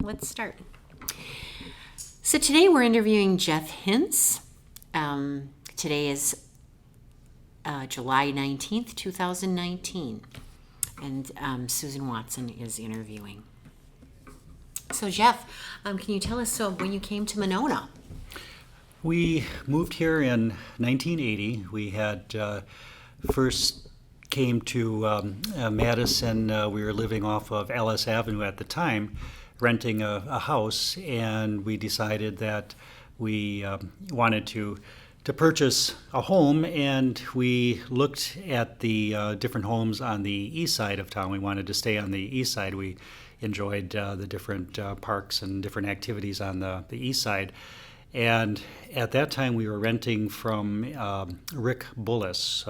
let's start. So today we're interviewing Jeff Hinz. Today is July 19th, 2019, and Susan Watson is interviewing. So Jeff, can you tell us when you came to Monona? We moved here in 1980. We had first came to Madison. We were living off of Ellis Avenue at the time, renting a house, and we decided that we wanted to purchase a home, and we looked at the different homes on the east side of town. We wanted to stay on the east side. We enjoyed the different parks and different activities on the east side. And at that time, we were renting from Rick Bullis.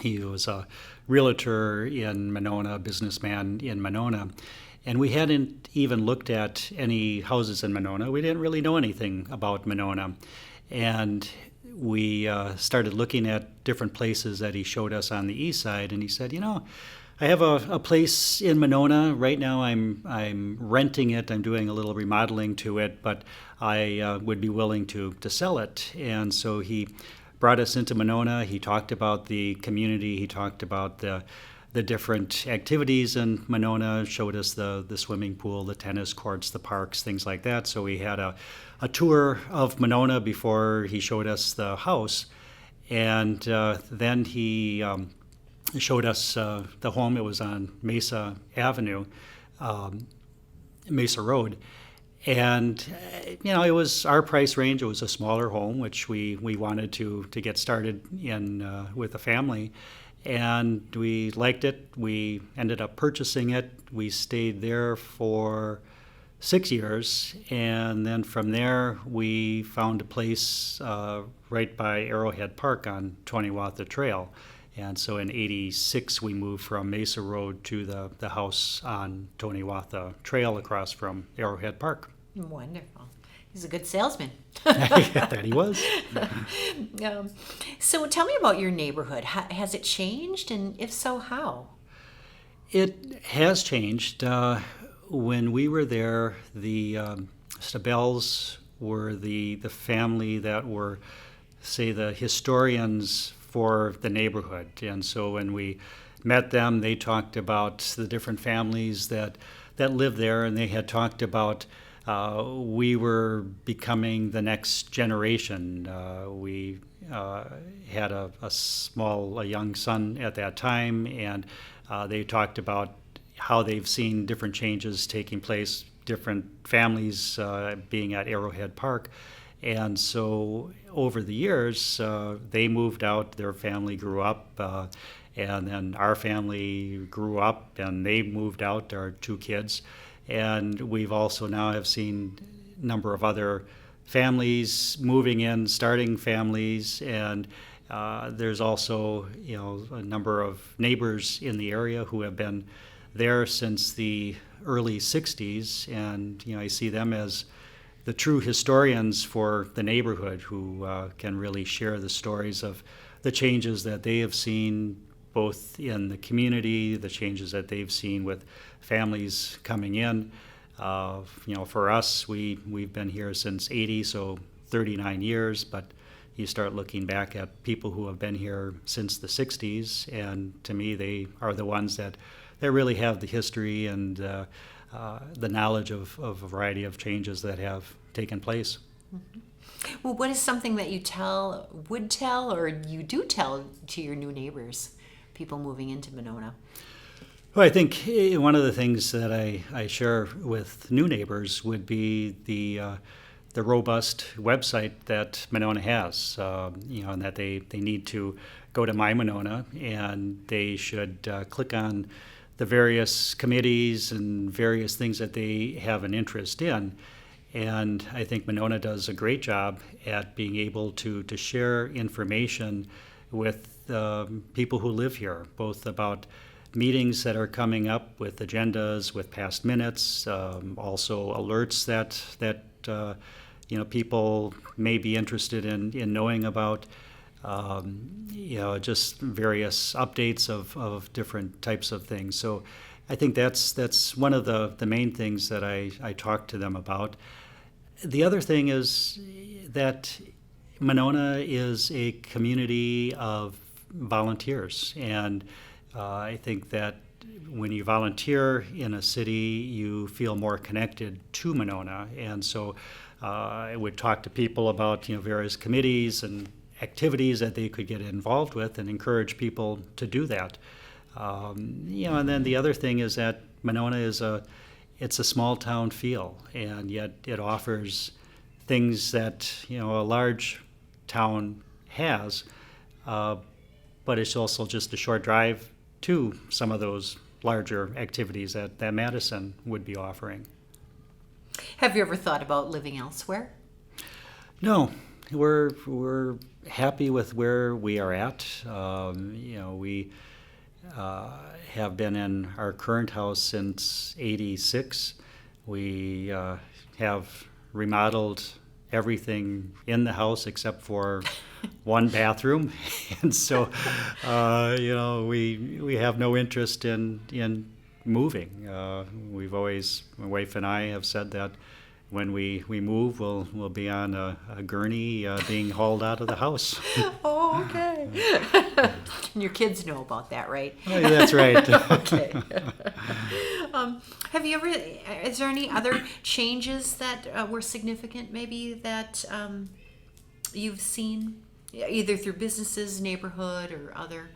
He was a realtor in Monona, businessman in Monona. And we hadn't even looked at any houses in Monona. We didn't really know anything about Monona. And we started looking at different places that he showed us on the east side. And he said, I have a place in Monona. Right now I'm renting it. I'm doing a little remodeling to it, but I would be willing to sell it. And so he brought us into Monona. He talked about the community. He talked about the different activities in Monona, showed us the swimming pool, the tennis courts, the parks, things like that. So we had a tour of Monona before he showed us the house. And then he showed us the home. It was on Mesa Avenue, Mesa Road. And, it was our price range. It was a smaller home, which we wanted to get started in with a family. And we liked it. We ended up purchasing it. We stayed there for 6 years. And then from there, we found a place right by Arrowhead Park on Toniwatha Trail. And so in '86, we moved from Mesa Road to the house on Toniwatha Trail across from Arrowhead Park. Wonderful. He's a good salesman. Yeah, that he was. So tell me about your neighborhood. Has it changed? And if so, how? It has changed. When we were there, the Stabels were the family that were, say, the historians for the neighborhood. And so when we met them, they talked about the different families that lived there, and they had talked about we were becoming the next generation. We had a young son at that time, and they talked about how they've seen different changes taking place, different families being at Arrowhead Park. And so over the years, they moved out, their family grew up, and then our family grew up and they moved out, our two kids. And we've also now have seen a number of other families moving in, starting families, and there's also, a number of neighbors in the area who have been there since the early 60s, and I see them as the true historians for the neighborhood who can really share the stories of the changes that they have seen both in the community, the changes that they've seen with families coming in. For us, we've been here since '80, so 39 years, but you start looking back at people who have been here since the 60s, and to me, they are the ones that really have the history and the knowledge of a variety of changes that have taken place. Mm-hmm. Well, what is something that you would tell, or you do tell to your new neighbors, people moving into Monona? Well, I think one of the things that I share with new neighbors would be the robust website that Monona has, and that they need to go to My Monona, and they should click on the various committees and various things that they have an interest in. And I think Monona does a great job at being able to share information with people who live here, both about meetings that are coming up with agendas, with past minutes, also alerts that people may be interested in knowing about. Just various updates of different types of things. So I think that's one of the main things that I talk to them about. The other thing is that Monona is a community of volunteers, and I think that when you volunteer in a city, you feel more connected to Monona, and so I would talk to people about various committees and activities that they could get involved with, and encourage people to do that. And then the other thing is that Monona it's a small town feel, and yet it offers things that a large town has, but it's also just a short drive to some of those larger activities that Madison would be offering. Have you ever thought about living elsewhere? No, we're happy with where we are at. We have been in our current house since '86. We have remodeled everything in the house except for one bathroom, and so we have no interest in moving. We've always, my wife and I have said that when we move, we'll be on a gurney being hauled out of the house. Oh, okay. And your kids know about that, right? Oh, yeah, that's right. Okay. Have you ever? Is there any other changes that were significant, maybe that you've seen, either through businesses, neighborhood, or other?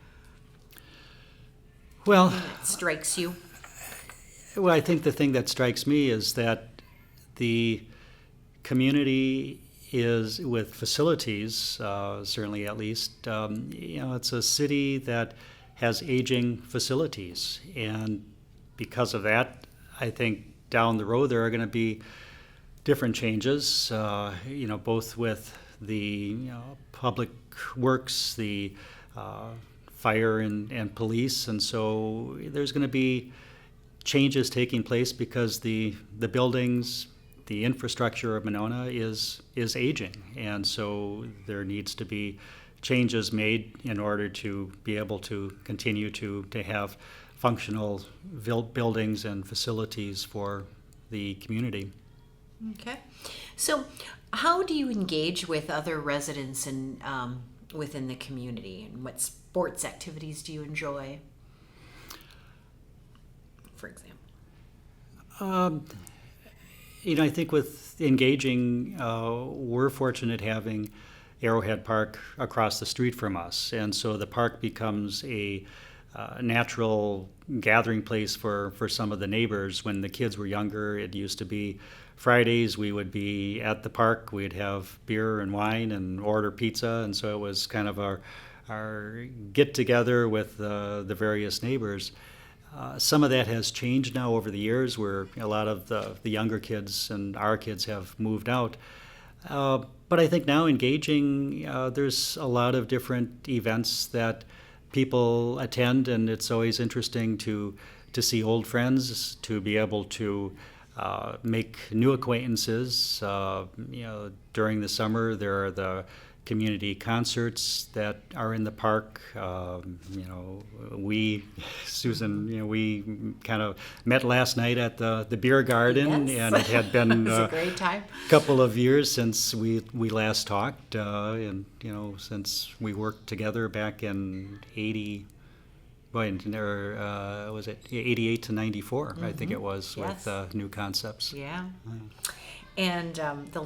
Well, That strikes you. Well, I think the thing that strikes me is that the community is, with facilities, certainly at least, it's a city that has aging facilities. And because of that, I think down the road there are going to be different changes, both with the public works, the fire and police. And so there's going to be changes taking place because the buildings, the infrastructure of Monona is aging, and so there needs to be changes made in order to be able to continue to have functional buildings and facilities for the community. Okay. So, how do you engage with other residents and within the community, and what sports activities do you enjoy, for example? I think with engaging, we're fortunate having Arrowhead Park across the street from us, and so the park becomes a natural gathering place for some of the neighbors. When the kids were younger, it used to be Fridays we would be at the park, we'd have beer and wine and order pizza, and so it was kind of our get together with the various neighbors. Some of that has changed now over the years, where a lot of the younger kids and our kids have moved out. But I think now engaging, there's a lot of different events that people attend, and it's always interesting to see old friends, to be able to make new acquaintances. During the summer, there are the community concerts that are in the park. Susan, we kind of met last night at the beer garden, Yes. and it had been It was a great time. couple of years since we last talked, and since we worked together back in was it 88 to 94? I think it was. Yes. With New Concepts. Yeah. And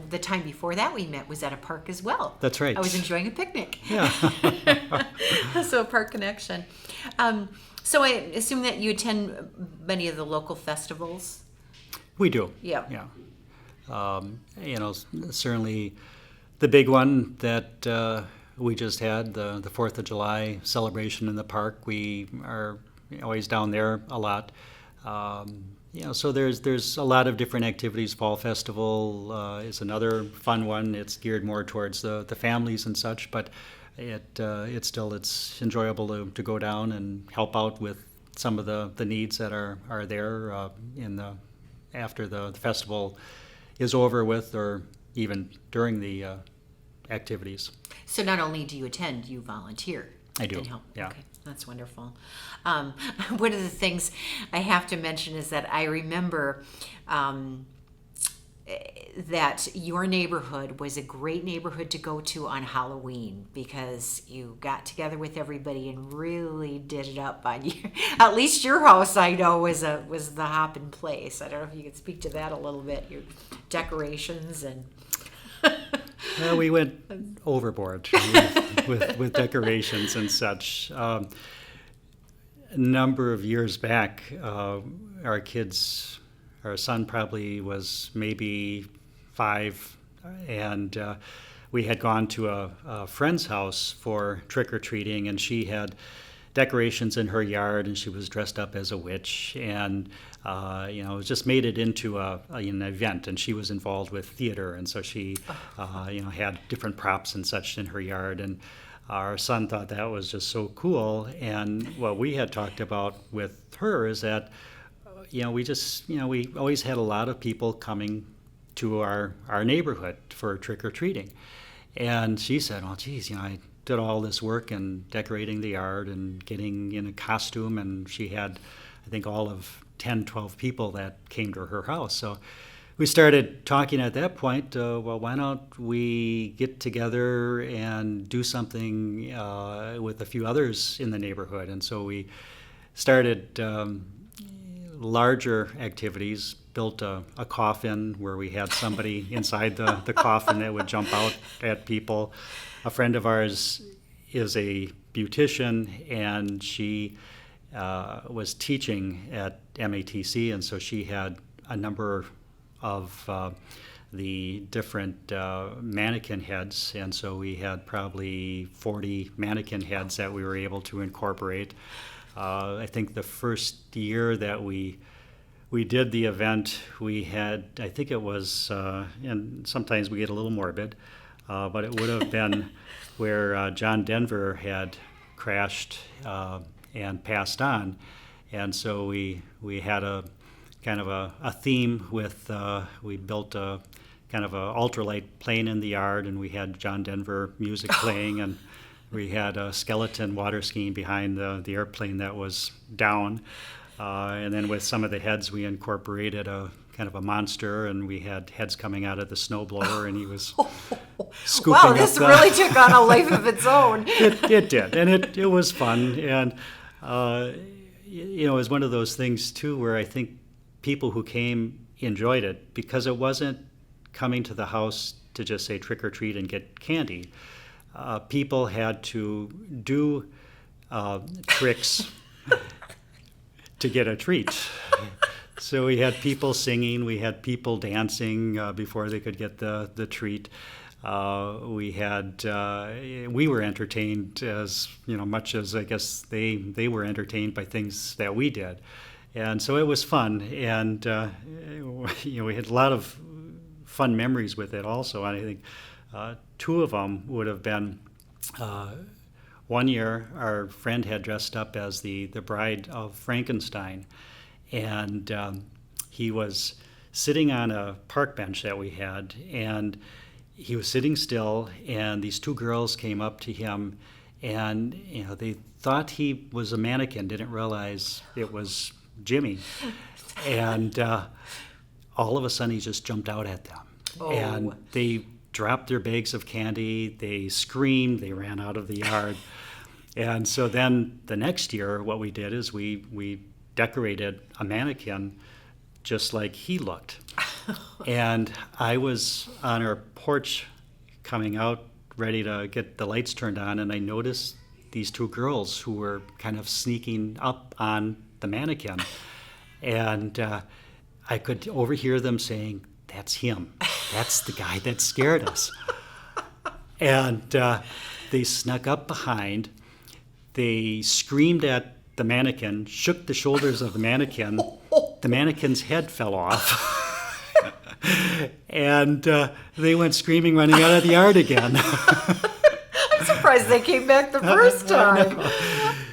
the time before that we met was at a park as well. That's right. I was enjoying a picnic. Yeah. So a park connection. So I assume that you attend many of the local festivals. We do. Yeah. Yeah. Certainly the big one that we just had, the 4th of July celebration in the park. We are always down there a lot. So there's a lot of different activities. Fall Festival is another fun one. It's geared more towards the families and such, but it's enjoyable to go down and help out with some of the needs that are there after the festival is over with, or even during the activities. So not only do you attend, you volunteer. I do. And help. Yeah. Okay, that's wonderful. One of the things I have to mention is that I remember that your neighborhood was a great neighborhood to go to on Halloween because you got together with everybody and really did it up on you. At least your house, I know, was the hopping place. I don't know if you could speak to that a little bit. Your decorations and. Well, we went overboard with decorations and such. A number of years back, our son probably was maybe 5, and we had gone to a friend's house for trick-or-treating, and she had decorations in her yard, and she was dressed up as a witch, and it just made it into an event. And she was involved with theater, and so she, had different props and such in her yard. And our son thought that was just so cool. And what we had talked about with her is that, we always had a lot of people coming to our neighborhood for trick or treating. And she said, well, geez, I did all this work and decorating the yard and getting in a costume, and she had, I think, all of 10, 12 people that came to her house. So we started talking at that point, well, why don't we get together and do something with a few others in the neighborhood? And so we started larger activities, built a coffin where we had somebody inside the coffin that would jump out at people. A friend of ours is a beautician, and she was teaching at MATC, and so she had a number of the different mannequin heads, and so we had probably 40 mannequin heads that we were able to incorporate. I think the first year that we did the event, we had, I think it was, and sometimes we get a little morbid, but it would have been where John Denver had crashed and passed on. And so we had a kind of a theme with, we built a kind of a ultralight plane in the yard, and we had John Denver music playing, and we had a skeleton water skiing behind the airplane that was down. And then with some of the heads, we incorporated a kind of a monster, and we had heads coming out of the snowblower, and he was scooping wow, up this really took on a life of its own. It did, and it was fun. And, it was one of those things, too, where I think people who came enjoyed it because it wasn't coming to the house to just say trick or treat and get candy. People had to do tricks to get a treat. So we had people singing, we had people dancing before they could get the treat. We were entertained as much as I guess they were entertained by things that we did, and so it was fun. And we had a lot of fun memories with it also. And I think 2 of them would have been. One year, our friend had dressed up as the bride of Frankenstein, and he was sitting on a park bench that we had, and he was sitting still, and these 2 girls came up to him, and they thought he was a mannequin, didn't realize it was Jimmy, and all of a sudden he just jumped out at them, and they dropped their bags of candy, they screamed, they ran out of the yard. And so then the next year, what we did is we decorated a mannequin just like he looked. And I was on our porch coming out, ready to get the lights turned on, and I noticed these 2 girls who were kind of sneaking up on the mannequin. And I could overhear them saying, "That's him. That's the guy that scared us." And they snuck up behind. They screamed at the mannequin, shook the shoulders of the mannequin. The mannequin's head fell off. And they went screaming, running out of the yard again. I'm surprised they came back the first time.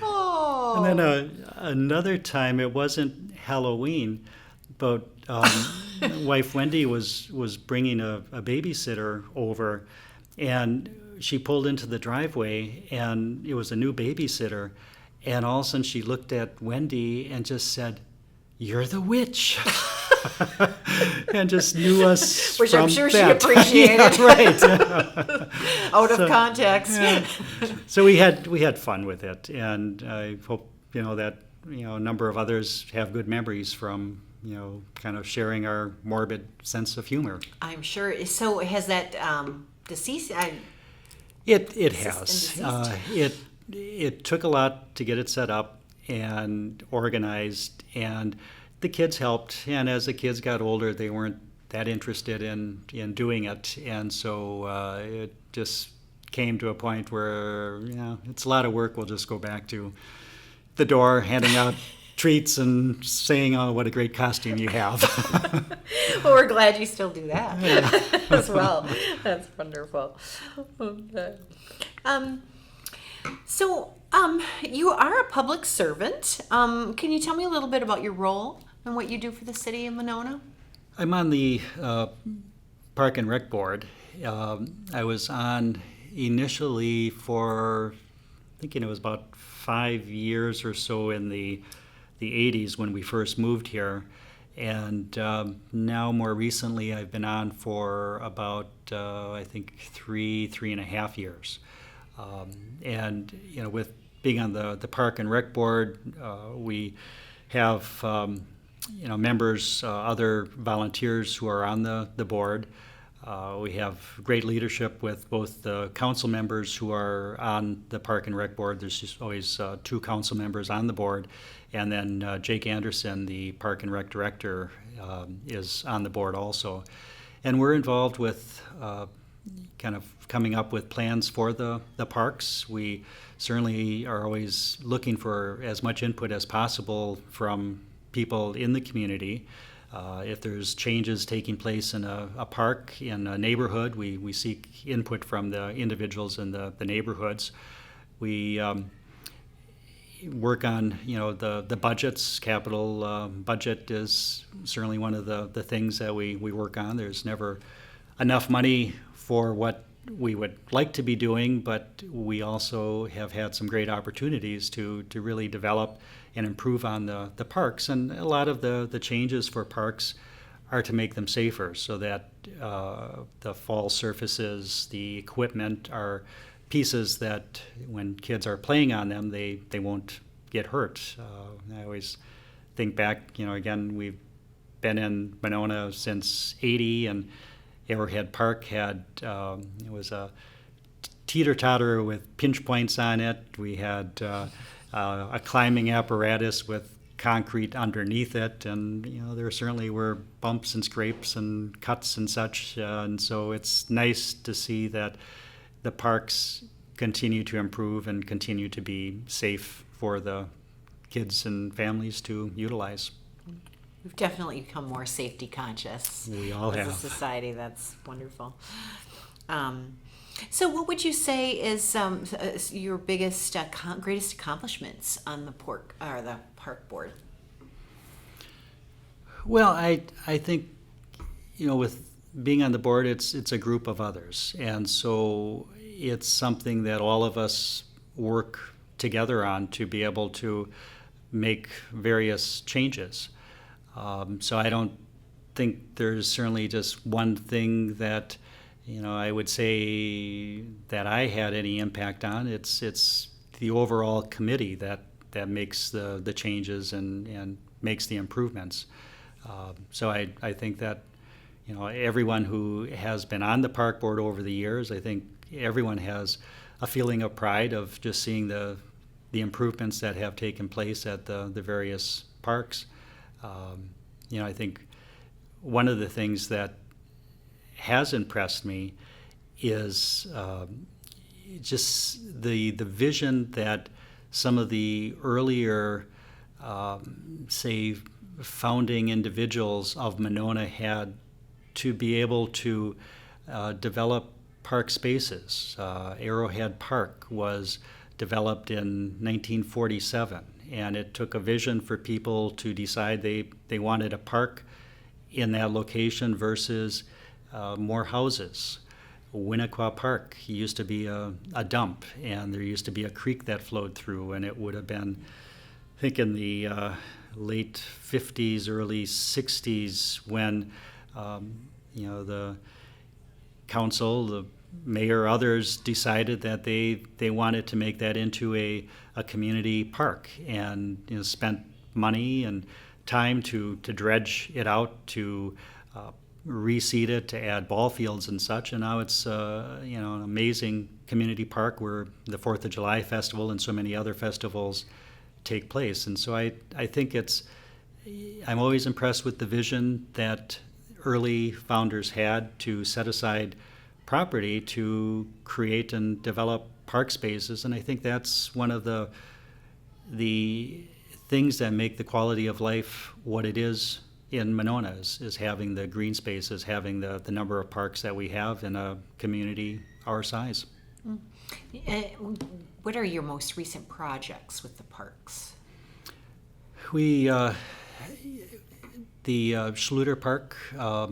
And then another time, it wasn't Halloween, but wife Wendy was bringing a babysitter over, And she pulled into the driveway, and it was a new babysitter. And all of a sudden she looked at Wendy and just said, "You're the witch." And just knew us Which from I'm sure that. she appreciated. Yeah, right. Out of context. Yeah. So we had fun with it, and I hope that a number of others have good memories from kind of sharing our morbid sense of humor. I'm sure. So has that deceased? It has. Deceased? It took a lot to get it set up and organized, and the kids helped. And as the kids got older, they weren't that interested in doing it, and so it just came to a point where it's a lot of work. We'll just go back to the door, handing out treats and saying, "Oh, what a great costume you have." Well, we're glad you still do that as well. That's wonderful. Okay. So you are a public servant. Can you tell me a little bit about your role and what you do for the city of Monona? I'm on the Park and Rec Board. I was on initially for, thinking it was about 5 years or so in the 80s when we first moved here. And now more recently I've been on for about, I think, 3.5 years. And with being on the Park and Rec Board, we have members, other volunteers who are on the board. We have great leadership with both the council members who are on the Park and Rec Board. There's just always 2 council members on the board. And then Jake Anderson, the Park and Rec Director, is on the board also. And we're involved with kind of coming up with plans for the parks. We certainly are always looking for as much input as possible from people in the community. If there's changes taking place in a park, in a neighborhood, we seek input from the individuals in the neighborhoods. We work on the budgets. Capital budget is certainly one of the things that we work on. There's never enough money for what we would like to be doing, but we also have had some great opportunities to really develop and improve on the parks. And a lot of the changes for parks are to make them safer, so that the fall surfaces, the equipment are pieces that when kids are playing on them, they won't get hurt. I always think back, again, we've been in Monona since '80, and Arrowhead Park had, it was a teeter-totter with pinch points on it. We had a climbing apparatus with concrete underneath it, and there certainly were bumps and scrapes and cuts and such, and so it's nice to see that the parks continue to improve and continue to be safe for the kids and families to utilize. We've definitely become more safety conscious. We all have. As a society. That's wonderful. So what would you say is your biggest, greatest accomplishments on the park board? Well, I think, with being on the board, it's a group of others. And so it's something that all of us work together on to be able to make various changes. So I don't think there's certainly just one thing that I would say that I had any impact on. It's the overall committee that makes the changes and makes the improvements. So I think that everyone who has been on the park board over the years, I think everyone has a feeling of pride of just seeing the improvements that have taken place at the various parks. I think one of the things that has impressed me is just the vision that some of the earlier, say, founding individuals of Monona had to be able to develop park spaces. Arrowhead Park was developed in 1947, and it took a vision for people to decide they wanted a park in that location versus more houses. Winnequa Park used to be a dump, and there used to be a creek that flowed through, and it would have been, I think, in the late 50s, early 60s, when the council, the mayor, others decided that they wanted to make that into a community park, and spent money and time to dredge it out, to reseed it, to add ball fields and such, and now it's an amazing community park where the 4th of July festival and so many other festivals take place. And so I think I'm always impressed with the vision that early founders had to set aside property to create and develop park spaces, and I think that's one of the things that make the quality of life what it is in Monona, is having the green spaces, having the number of parks that we have in a community our size. What are your most recent projects with the parks? We the Schluter Park, a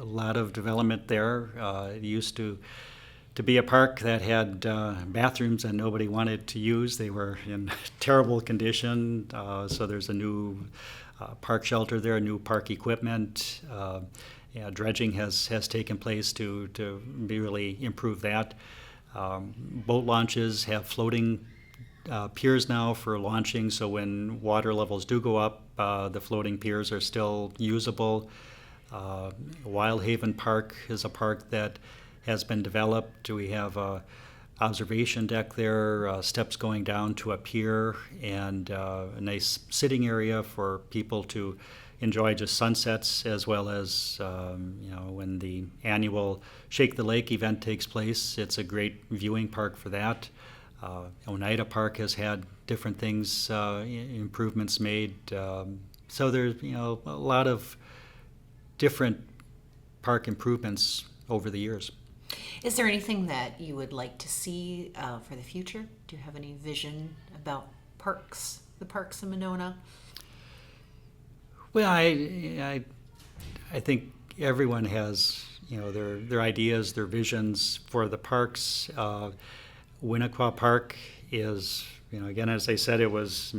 lot of development there. It used to be a park that had bathrooms that nobody wanted to use. They were in terrible condition, so there's a new park shelter there, new park equipment. Dredging has taken place to really improve that. Boat launches have floating piers now for launching, so when water levels do go up, the floating piers are still usable. Wildhaven Park is a park that has been developed. We have a observation deck there, steps going down to a pier, and a nice sitting area for people to enjoy just sunsets, as well as when the annual Shake the Lake event takes place. It's a great viewing park for that. Oneida Park has had different things, improvements made. So there's a lot of different park improvements over the years. Is there anything that you would like to see for the future? Do you have any vision about the parks in Monona? Well, I think everyone has their ideas, their visions for the parks. Winnequa Park is, again, as I said, it was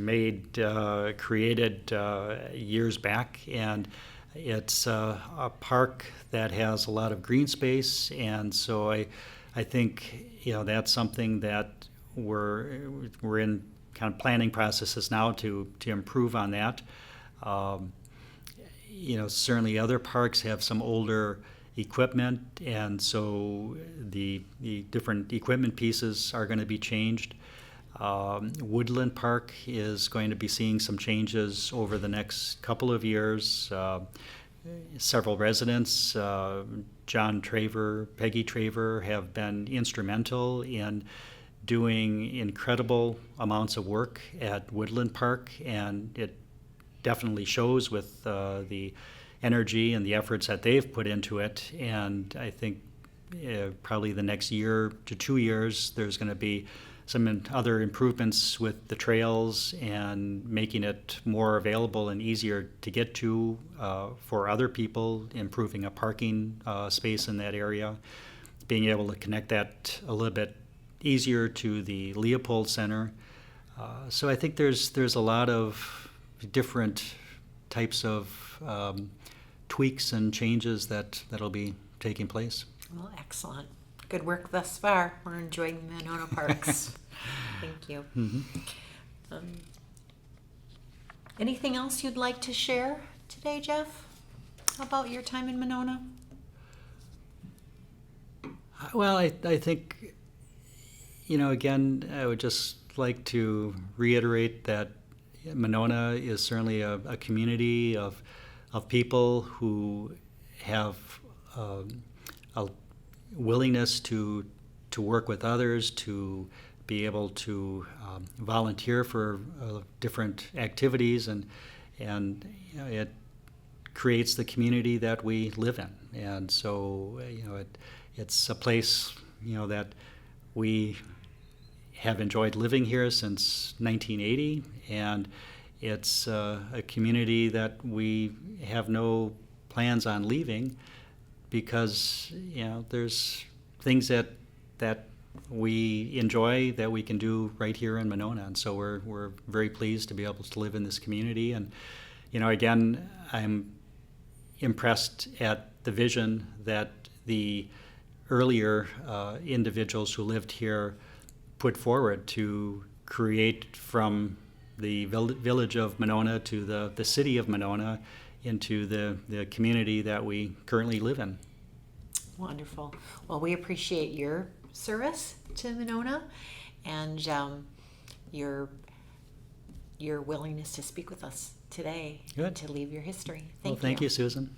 created years back, and it's a park that has a lot of green space, and so I think that's something that we're in kind of planning processes now to improve on that. Certainly other parks have some older equipment, and so the different equipment pieces are going to be changed. Woodland Park is going to be seeing some changes over the next couple of years. Several residents, John Traver, Peggy Traver, have been instrumental in doing incredible amounts of work at Woodland Park, and it definitely shows with the energy and the efforts that they've put into it. And I think probably the next year to 2 years, there's going to be some other improvements with the trails and making it more available and easier to get to for other people, improving a parking space in that area, being able to connect that a little bit easier to the Leopold Center. So I think there's a lot of different types of tweaks and changes that'll be taking place. Well, excellent. Good work thus far. We're enjoying the Monona Parks. Thank you. Mm-hmm. Anything else you'd like to share today, Jeff, about your time in Monona? Well, I think, again, I would just like to reiterate that Monona is certainly a community of people who have a willingness to work with others, to be able to volunteer for different activities, and it creates the community that we live in. And so it's a place that we have enjoyed living here since 1980, and it's a community that we have no plans on leaving, because there's things that we enjoy that we can do right here in Monona. And so we're very pleased to be able to live in this community. And, again, I'm impressed at the vision that the earlier individuals who lived here put forward to create from the village of Monona to the city of Monona into the community that we currently live in. Wonderful. Well, we appreciate your service to Monona and your willingness to speak with us today. Good. To leave your history. Thank you, Susan.